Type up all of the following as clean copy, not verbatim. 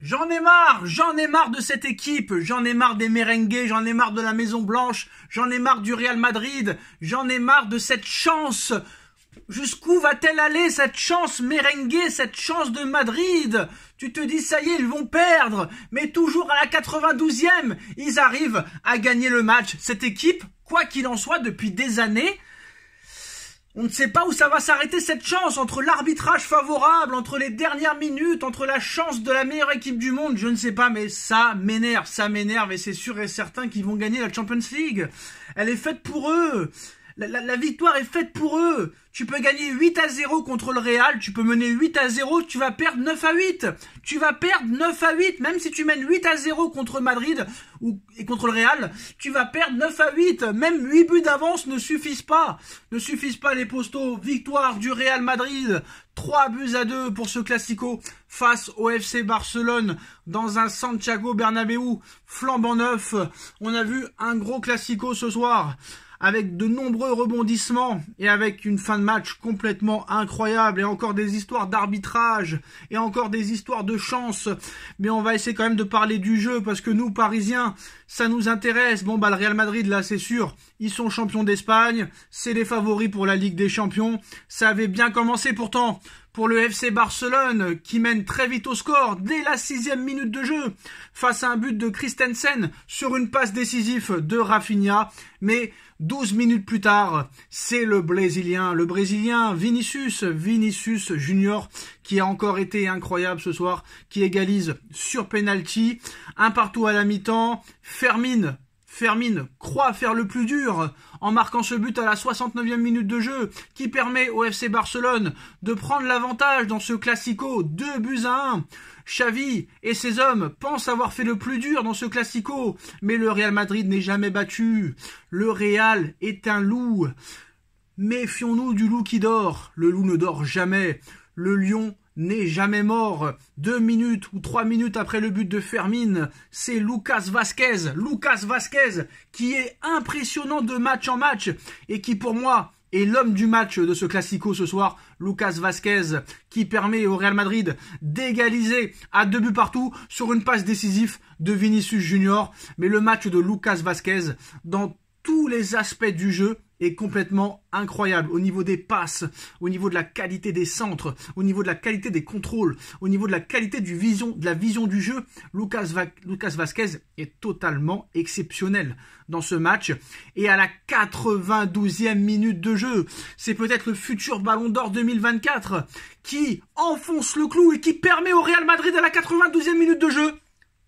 J'en ai marre de cette équipe, j'en ai marre des merengues, j'en ai marre de la Maison Blanche, j'en ai marre du Real Madrid, j'en ai marre de cette chance. Jusqu'où va-t-elle aller cette chance merengue, cette chance de Madrid? Tu te dis ça y est, ils vont perdre, mais toujours à la 92e, ils arrivent à gagner le match. Cette équipe, quoi qu'il en soit, depuis des années, on ne sait pas où ça va s'arrêter cette chance, entre l'arbitrage favorable, entre les dernières minutes, entre la chance de la meilleure équipe du monde, je ne sais pas, mais ça m'énerve et c'est sûr et certain qu'ils vont gagner la Champions League. Elle est faite pour eux. La victoire est faite pour eux. Tu peux gagner 8-0 contre le Real, tu peux mener 8-0, tu vas perdre 9-8. Tu vas perdre 9-8, même si tu mènes 8-0 contre Madrid et contre le Real, tu vas perdre 9-8. Même 8 buts d'avance ne suffisent pas. Ne suffisent pas les postos. Victoire du Real Madrid, 3-2 pour ce Classico face au FC Barcelone dans un Santiago Bernabéu flambant neuf. On a vu un gros Classico ce soir, avec de nombreux rebondissements et avec une fin de match complètement incroyable et encore des histoires d'arbitrage et encore des histoires de chance. Mais on va essayer quand même de parler du jeu parce que nous, Parisiens, ça nous intéresse. Bon, le Real Madrid, là, c'est sûr, ils sont champions d'Espagne, c'est les favoris pour la Ligue des Champions. Ça avait bien commencé pourtant pour le FC Barcelone qui mène très vite au score dès la 6e minute de jeu face à un but de Christensen sur une passe décisive de Rafinha. Mais 12 minutes plus tard, c'est le Brésilien Vinicius Junior qui a encore été incroyable ce soir, qui égalise sur penalty, un partout à la mi-temps. Fermin croit faire le plus dur en marquant ce but à la 69e minute de jeu qui permet au FC Barcelone de prendre l'avantage dans ce Classico 2-1. Xavi et ses hommes pensent avoir fait le plus dur dans ce Classico, mais le Real Madrid n'est jamais battu. Le Real est un loup. Méfions-nous du loup qui dort. Le loup ne dort jamais. Le lion n'est jamais mort. 2 minutes ou 3 minutes après le but de Fermin, c'est Lucas Vázquez qui est impressionnant de match en match et qui pour moi est l'homme du match de ce Classico ce soir. Lucas Vázquez qui permet au Real Madrid d'égaliser à 2 buts partout sur une passe décisive de Vinicius Junior. Mais le match de Lucas Vázquez dans tous les aspects du jeu est complètement incroyable, au niveau des passes, au niveau de la qualité des centres, au niveau de la qualité des contrôles, au niveau de la qualité de la vision du jeu. Lucas Vázquez est totalement exceptionnel dans ce match. Et à la 92e minute de jeu, c'est peut-être le futur Ballon d'Or 2024 qui enfonce le clou et qui permet au Real Madrid à la 92e minute de jeu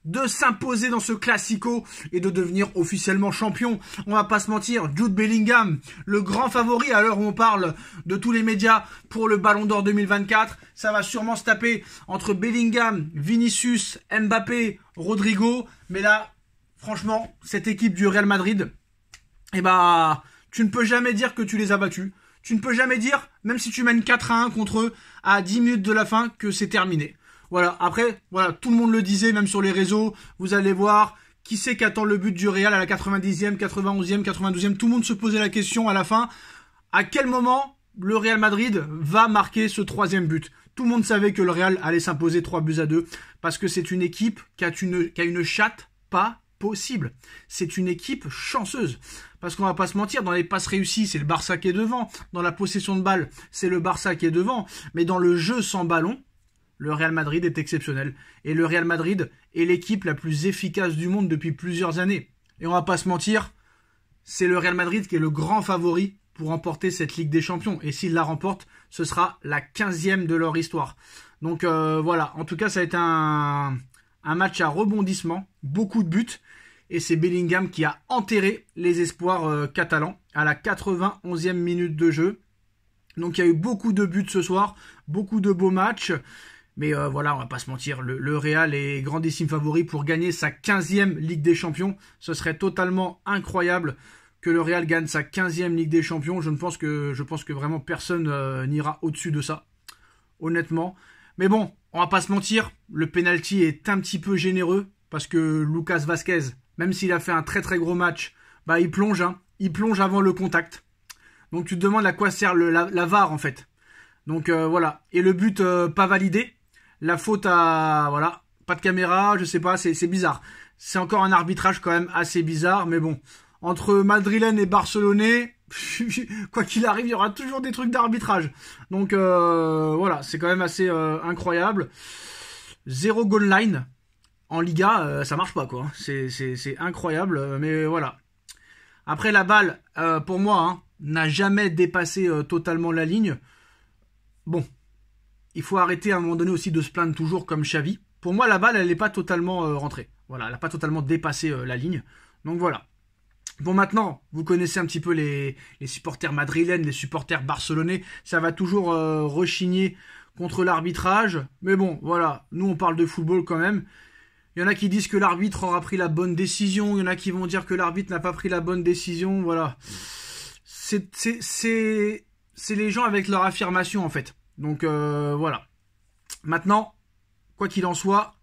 de s'imposer dans ce Classico et de devenir officiellement champion. On va pas se mentir, Jude Bellingham, le grand favori à l'heure où on parle de tous les médias pour le Ballon d'Or 2024, ça va sûrement se taper entre Bellingham, Vinicius, Mbappé, Rodrigo. Mais là, franchement, cette équipe du Real Madrid, tu ne peux jamais dire que tu les as battus. Tu ne peux jamais dire, même si tu mènes 4-1 contre eux à 10 minutes de la fin, que c'est terminé. Voilà, après, tout le monde le disait, même sur les réseaux, vous allez voir, qui c'est qui attend le but du Real à la 90e, 91e, 92e, tout le monde se posait la question à la fin, à quel moment le Real Madrid va marquer ce 3e but? Tout le monde savait que le Real allait s'imposer 3-2, parce que c'est une équipe qui a une chatte pas possible. C'est une équipe chanceuse. Parce qu'on va pas se mentir, dans les passes réussies, c'est le Barça qui est devant. Dans la possession de balle, c'est le Barça qui est devant. Mais dans le jeu sans ballon, le Real Madrid est exceptionnel. Et le Real Madrid est l'équipe la plus efficace du monde depuis plusieurs années. Et on va pas se mentir, c'est le Real Madrid qui est le grand favori pour remporter cette Ligue des Champions. Et s'il la remporte, ce sera la 15e de leur histoire. Donc voilà, en tout cas ça a été un match à rebondissement, beaucoup de buts. Et c'est Bellingham qui a enterré les espoirs catalans à la 91e minute de jeu. Donc il y a eu beaucoup de buts ce soir, beaucoup de beaux matchs. Mais on va pas se mentir, le Real est grandissime favori pour gagner sa 15e Ligue des Champions. Ce serait totalement incroyable que le Real gagne sa 15e Ligue des Champions. Je pense que vraiment personne n'ira au-dessus de ça, honnêtement. Mais bon, on va pas se mentir, le penalty est un petit peu généreux parce que Lucas Vázquez, même s'il a fait un très très gros match, il plonge avant le contact. Donc tu te demandes à quoi sert la VAR en fait. Donc voilà. Et le but pas validé. La faute pas de caméra, je sais pas, c'est bizarre. C'est encore un arbitrage quand même assez bizarre, mais bon, entre madrilène et barcelonais, quoi qu'il arrive, il y aura toujours des trucs d'arbitrage. Donc voilà, c'est quand même assez incroyable. 0 goal line en Liga, ça marche pas quoi. C'est incroyable, mais voilà. Après la balle, pour moi, hein, n'a jamais dépassé totalement la ligne. Bon, il faut arrêter à un moment donné aussi de se plaindre toujours comme Xavi. Pour moi, la balle, elle n'est pas totalement rentrée. Voilà, elle n'a pas totalement dépassé la ligne. Donc voilà. Bon, maintenant, vous connaissez un petit peu les supporters madrilènes, les supporters barcelonais. Ça va toujours rechigner contre l'arbitrage. Mais bon, voilà, nous on parle de football quand même. Il y en a qui disent que l'arbitre aura pris la bonne décision. Il y en a qui vont dire que l'arbitre n'a pas pris la bonne décision. Voilà. C'est les gens avec leur affirmation en fait. Donc voilà. Maintenant, quoi qu'il en soit,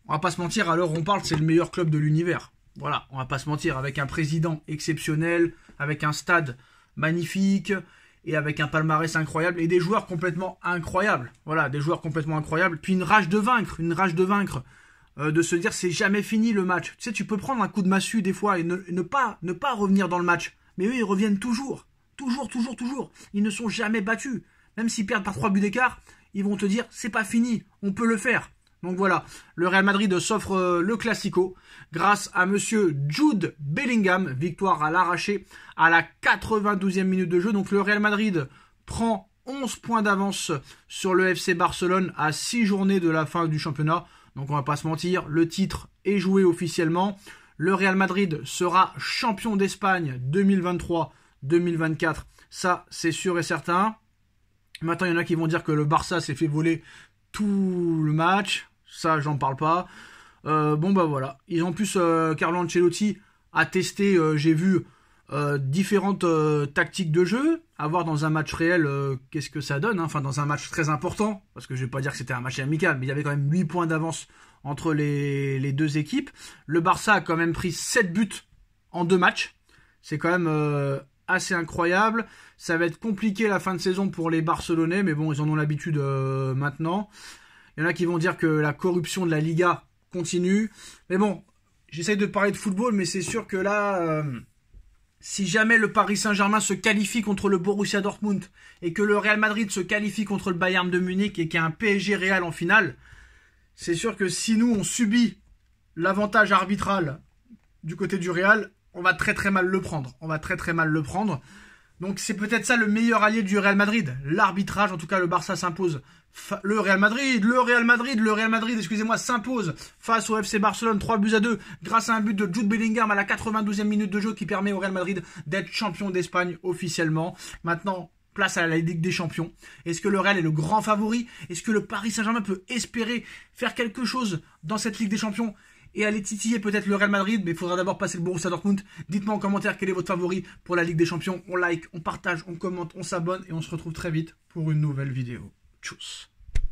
on va pas se mentir, à l'heure où on parle, c'est le meilleur club de l'univers. Voilà, on va pas se mentir, avec un président exceptionnel, avec un stade magnifique, et avec un palmarès incroyable, et des joueurs complètement incroyables. Voilà, des joueurs complètement incroyables. Puis une rage de vaincre, de se dire c'est jamais fini le match. Tu sais, tu peux prendre un coup de massue des fois et ne pas revenir dans le match. Mais eux, ils reviennent toujours. Toujours. Ils ne sont jamais battus. Même s'ils perdent par 3 buts d'écart, ils vont te dire c'est pas fini, on peut le faire. Donc voilà, le Real Madrid s'offre le Classico grâce à monsieur Jude Bellingham, victoire à l'arraché à la 92e minute de jeu. Donc le Real Madrid prend 11 points d'avance sur le FC Barcelone à 6 journées de la fin du championnat. Donc on va pas se mentir, le titre est joué officiellement. Le Real Madrid sera champion d'Espagne 2023-2024. Ça, c'est sûr et certain. Maintenant, il y en a qui vont dire que le Barça s'est fait voler tout le match. Ça, j'en parle pas. Bon, bah voilà. Ils ont plus, Carlo Ancelotti a testé, j'ai vu, différentes tactiques de jeu. À voir dans un match réel, qu'est-ce que ça donne. Hein. Enfin, dans un match très important. Parce que je vais pas dire que c'était un match amical, mais il y avait quand même 8 points d'avance entre les deux équipes. Le Barça a quand même pris 7 buts en 2 matchs. C'est quand même assez incroyable. Ça va être compliqué la fin de saison pour les Barcelonais, mais bon, ils en ont l'habitude maintenant. Il y en a qui vont dire que la corruption de la Liga continue. Mais bon, j'essaye de parler de football, mais c'est sûr que là, si jamais le Paris Saint-Germain se qualifie contre le Borussia Dortmund et que le Real Madrid se qualifie contre le Bayern de Munich et qu'il y a un PSG Real en finale, c'est sûr que si nous, on subit l'avantage arbitral du côté du Real, on va très très mal le prendre. Donc c'est peut-être ça le meilleur allié du Real Madrid. L'arbitrage, en tout cas le Barça s'impose. Le Real Madrid, excusez-moi, s'impose face au FC Barcelone 3-2 grâce à un but de Jude Bellingham à la 92e minute de jeu qui permet au Real Madrid d'être champion d'Espagne officiellement. Maintenant, place à la Ligue des Champions. Est-ce que le Real est le grand favori? Est-ce que le Paris Saint-Germain peut espérer faire quelque chose dans cette Ligue des Champions et aller titiller peut-être le Real Madrid, mais il faudra d'abord passer le Borussia Dortmund. Dites-moi en commentaire quel est votre favori pour la Ligue des Champions. On like, on partage, on commente, on s'abonne et on se retrouve très vite pour une nouvelle vidéo. Tchuss.